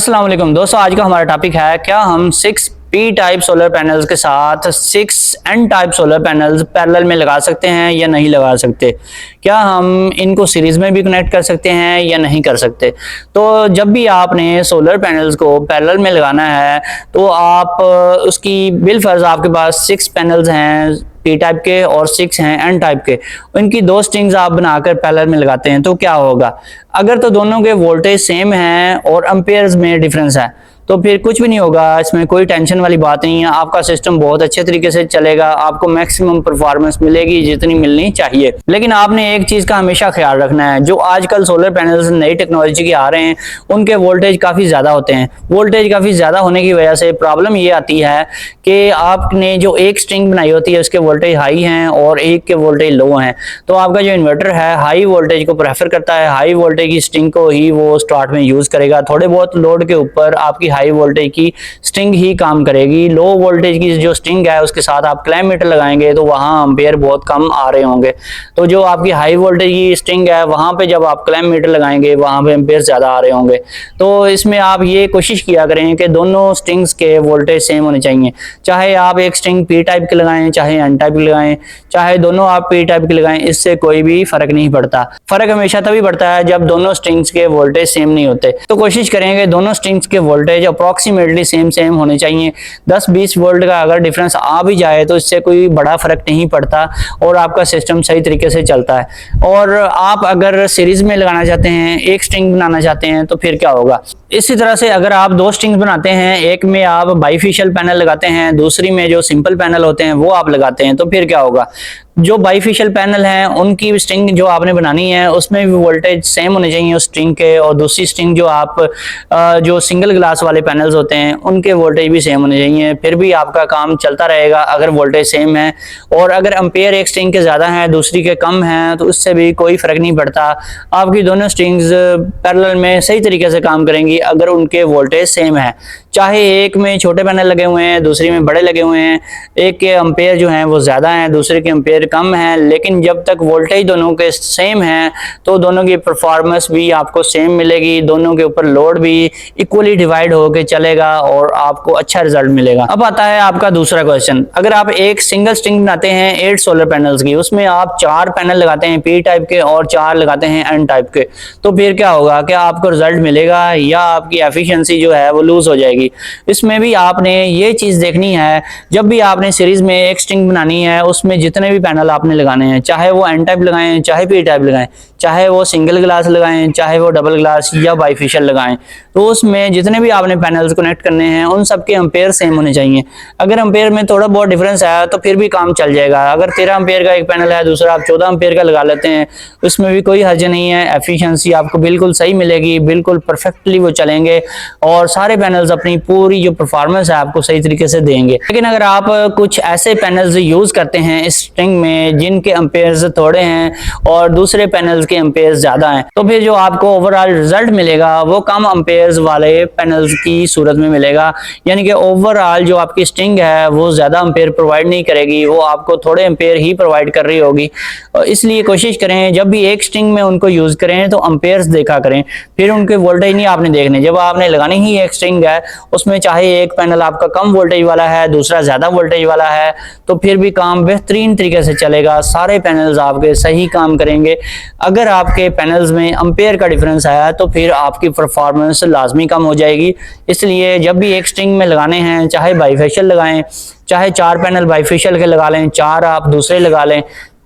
अस्सलाम वालेकुम दोस्तों, आज का हमारा टॉपिक है क्या हम 6 पी टाइप सोलर पैनल्स के साथ 6 N type solar panels parallel में लगा सकते हैं या नहीं लगा सकते। क्या हम इनको सीरीज में भी कनेक्ट कर सकते हैं या नहीं कर सकते। तो जब भी आपने सोलर पैनल्स को पैरेलल में लगाना है तो आप उसकी बिलफर्ज आपके पास 6 पैनल्स हैं पी टाइप के और 6 हैं एन टाइप के, इनकी 2 स्ट्रिंग्स आप बनाकर पैरेलल में लगाते हैं तो क्या होगा। अगर तो दोनों के वोल्टेज सेम हैं और एम्पेयर्स में डिफरेंस है तो फिर कुछ भी नहीं होगा, इसमें कोई टेंशन वाली बात नहीं है। आपका सिस्टम बहुत अच्छे तरीके से चलेगा, आपको मैक्सिमम परफॉर्मेंस मिलेगी जितनी मिलनी चाहिए। लेकिन आपने एक चीज का हमेशा ख्याल रखना है, जो आजकल सोलर पैनल्स नई टेक्नोलॉजी के आ रहे हैं उनके वोल्टेज काफी ज्यादा होते हैं। वोल्टेज काफी ज्यादा होने की वजह से प्रॉब्लम ये आती है कि आपने जो एक स्ट्रिंग बनाई होती है उसके वोल्टेज हाई हैं और एक के वोल्टेज लो हैं, तो आपका जो इन्वर्टर है हाई वोल्टेज को प्रेफर करता है, हाई वोल्टेज की स्ट्रिंग को ही वो स्टार्ट में यूज करेगा। थोड़े बहुत लोड के ऊपर आपकी हाई वोल्टेज की स्ट्रिंग ही काम करेगी। लो वोल्टेज की जो स्ट्रिंग है उसके साथ आप क्लैम मीटर लगाएंगे तो वहां एम्पेयर बहुत कम आ रहे होंगे। तो जो आपकी हाई वोल्टेज की स्ट्रिंग है वहां पे जब आप क्लैम मीटर लगाएंगे वहां पे एम्पेयर ज्यादा आ रहे होंगे। तो इसमें आप ये कोशिश किया करें कि दोनों स्ट्रिंग्स के वोल्टेज सेम होने चाहिए। चाहे आप एक स्ट्रिंग पी टाइप की लगाएं चाहे एन टाइप की लगाएं, चाहे दोनों आप पी टाइप की लगाएं, इससे कोई भी फर्क नहीं पड़ता। फर्क हमेशा तभी पड़ता है जब दोनों स्ट्रिंग्स के वोल्टेज सेम नहीं होते। तो कोशिश करेंगे दोनों स्ट्रिंग्स के वोल्टेज अप्रोक्सीमेटली सेम होने चाहिए। 10-20 वोल्ट का अगर डिफरेंस आ भी जाए तो इससे कोई बड़ा फर्क नहीं पड़ता और आपका सिस्टम सही तरीके से चलता है। और आप अगर सीरीज में लगाना चाहते हैं, एक स्ट्रिंग बनाना चाहते हैं तो फिर क्या होगा। इसी तरह से अगर आप 2 स्ट्रिंग्स बनाते हैं, एक में आप बाइफेशियल पैनल लगाते हैं, दूसरी में जो सिंपल पैनल होते हैं वो आप लगाते हैं, तो फिर क्या होगा। जो बाइफेशियल पैनल हैं उनकी स्ट्रिंग जो आपने बनानी है उसमें भी वोल्टेज सेम होने चाहिए उस स्ट्रिंग के, और दूसरी स्ट्रिंग जो आप जो सिंगल ग्लास वाले पैनल्स होते हैं उनके वोल्टेज भी सेम होने चाहिए। फिर भी आपका काम चलता रहेगा अगर वोल्टेज सेम है। और अगर एम्पेयर एक स्ट्रिंग के ज्यादा हैं दूसरी के कम हैं तो उससे भी कोई फर्क नहीं पड़ता, आपकी दोनों स्ट्रिंग्स पैरेलल में सही तरीके से काम करेंगी अगर उनके वोल्टेज सेम है। चाहे एक में छोटे पैनल लगे हुए हैं दूसरी में बड़े लगे हुए हैं, एक के एम्पेयर जो हैं वो ज्यादा हैं दूसरे के एम्पेयर कम है, लेकिन जब तक वोल्टेज दोनों के सेम है तो दोनों की परफॉर्मेंस भी आपको सेम मिलेगी, दोनों के ऊपर लोड भी इक्वली डिवाइड होकर चलेगा और आपको अच्छा रिजल्ट मिलेगा। अब आता है आपका दूसरा क्वेश्चन, अगर आप एक सिंगल स्ट्रिंग बनाते हैं 8 सोलर पैनल्स की, उसमें आप 4 पैनल लगाते हैं पी टाइप के और 4 लगाते हैं एन टाइप के, तो फिर क्या होगा। क्या आपको रिजल्ट मिलेगा या आपकी एफिशिएंसी जो है वो लूज हो जाएगी। इसमें भी आपने ये चीज देखनी है, जब भी आपने सीरीज में एक स्ट्रिंग बनानी है उसमें जितने भी पैनल आपने लगाने हैं, चाहे वो एन टाइप लगाएं चाहे पी टाइप लगाएं, चाहे वो सिंगल ग्लास लगाएं चाहे वो डबल ग्लास या बाइफेशियल लगाएं, तो उसमें जितने भी आपने पैनल्स कनेक्ट करने हैं उन सबके एम्पेयर सेम होने चाहिए। अगर एम्पेयर में थोड़ा बहुत डिफरेंस आया तो फिर भी काम चल जाएगा। अगर 13 एम्पेयर का एक पैनल है दूसरा आप 14 एम्पेयर का लगा लेते हैं उसमें भी कोई हर्ज नहीं है, एफिशिएंसी आपको बिल्कुल सही मिलेगी, बिल्कुल परफेक्टली वो चलेंगे और सारे पैनल्स अपनी पूरी जो परफॉर्मेंस है आपको सही तरीके से देंगे। लेकिन अगर आप कुछ ऐसे पैनल्स यूज करते हैं इस स्ट्रिंग में जिनके एम्पेयर्स थोड़े हैं और दूसरे पैनल्स के एम्पेयर्स ज्यादा हैं, तो फिर जो आपको ओवरऑल रिजल्ट मिलेगा वो कम एम्पेयर्स वाले पैनल्स की सूरत में मिलेगा। यानी कि ओवरऑल जो आपकी स्ट्रिंग है वो ज्यादा एम्पेयर प्रोवाइड नहीं करेगी, वो आपको थोड़े एम्पेयर ही प्रोवाइड कर रही होगी। इसलिए कोशिश करें जब भी एक स्ट्रिंग में उनको यूज करें तो एम्पेयर्स देखा करें, फिर उनके वोल्टेज नहीं आपने देखने। जब आपने लगानी ही एक स्ट्रिंग है उसमें चाहे एक पैनल आपका कम वोल्टेज वाला है दूसरा ज्यादा वोल्टेज वाला है, तो फिर भी काम बेहतरीन तरीके से चलेगा, सारे पैनल्स आपके सही काम करेंगे। अगर आपके पैनल्स में एम्पेयर का डिफरेंस आया तो फिर आपकी परफॉर्मेंस लाजमी कम हो जाएगी। इसलिए जब भी एक स्ट्रिंग में लगाने हैं चाहे बाइफेशियल लगाएं, चाहे 4 पैनल बाइफेशियल के लगा लें, 4 आप दूसरे लगा लें,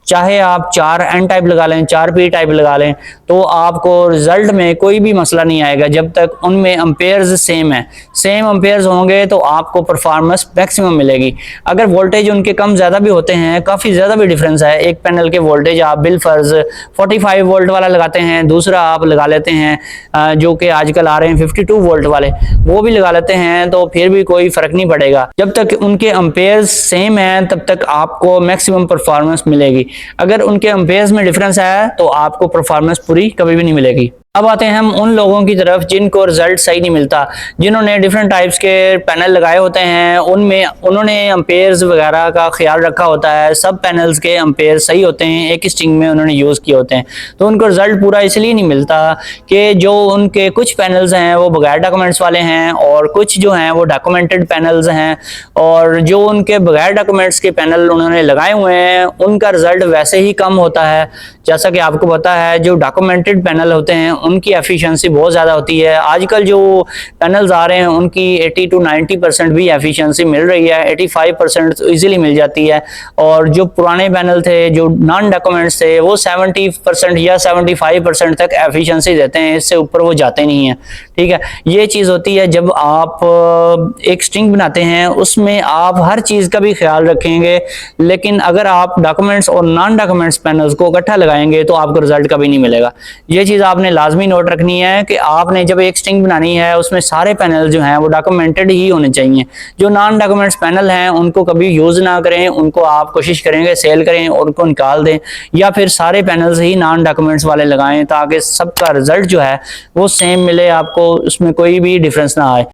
चाहे आप 4 एन टाइप लगा लें 4 पी टाइप लगा लें, तो आपको रिजल्ट में कोई भी मसला नहीं आएगा जब तक उनमें एम्पेयर्स सेम है। सेम एम्पेयर्स होंगे तो आपको परफॉर्मेंस मैक्सिमम मिलेगी। अगर वोल्टेज उनके कम ज्यादा भी होते हैं, काफी ज्यादा भी डिफरेंस है, एक पैनल के वोल्टेज आप बिलफर्ज 45 वोल्ट वाला लगाते हैं, दूसरा आप लगा लेते हैं जो कि आजकल आ रहे हैं 52 वोल्ट वाले, वो भी लगा लेते हैं, तो फिर भी कोई फर्क नहीं पड़ेगा। जब तक उनके एम्पेयर्स सेम है तब तक आपको मैक्सिमम परफॉर्मेंस मिलेगी। अगर उनके एम्पेयर्स में डिफरेंस है तो आपको परफॉर्मेंस पूरी कभी भी नहीं मिलेगी। अब आते हैं हम उन लोगों की तरफ जिनको रिजल्ट सही नहीं मिलता, जिन्होंने डिफरेंट टाइप्स के पैनल लगाए होते हैं, उनमें उन्होंने अम्पेयर्स वगैरह का ख्याल रखा होता है, सब पैनल्स के अम्पेयर सही होते हैं, एक स्ट्रिंग में उन्होंने यूज़ किए होते हैं, तो उनको रिजल्ट पूरा इसलिए नहीं मिलता कि जो उनके कुछ पैनल्स हैं वो बगैर डॉक्यूमेंट्स वाले हैं और कुछ जो हैं वो डॉक्यूमेंटेड पैनल्स हैं, और जो उनके बगैर डॉक्यूमेंट्स के पैनल उन्होंने लगाए हुए हैं उनका रिजल्ट वैसे ही कम होता है। जैसा कि आपको पता है जो डॉक्यूमेंटेड पैनल होते हैं उनकी एफिशिएंसी बहुत ज़्यादा होती है। आजकल जो पैनल्स आ रहे हैं उनकी 80 to 90% भी एफिशिएंसी मिल रही है, 85% तो ईजिली मिल जाती है, और जो पुराने पैनल थे जो नॉन डॉक्यूमेंट्स थे वो 70% या 75% तक एफिशिएंसी देते हैं, इससे ऊपर वो जाते नहीं हैं। ठीक है, ये चीज़ होती है जब आप एक स्ट्रिंग बनाते हैं उसमें आप हर चीज़ का भी ख्याल रखेंगे, लेकिन अगर आप डॉक्यूमेंट्स और नॉन डॉक्यूमेंट्स पैनल्स को इकट्ठा लगाएंगे तो आपको रिजल्ट कभी नहीं मिलेगा। ये चीज़ आपने लाजमी नोट रखनी है कि आपने जब एक स्ट्रिंग बनानी है उसमें सारे पैनल जो हैं वो डॉक्यूमेंटेड ही होने चाहिए। जो नॉन डॉक्यूमेंट्स पैनल हैं उनको कभी यूज़ ना करें, उनको आप कोशिश करेंगे सेल करें और उनको निकाल दें, या फिर सारे पैनल्स ही नॉन डॉक्यूमेंट्स वाले लगाएं ताकि सबका रिजल्ट जो है वो सेम मिले, आपको उसमें कोई भी डिफरेंस ना आए।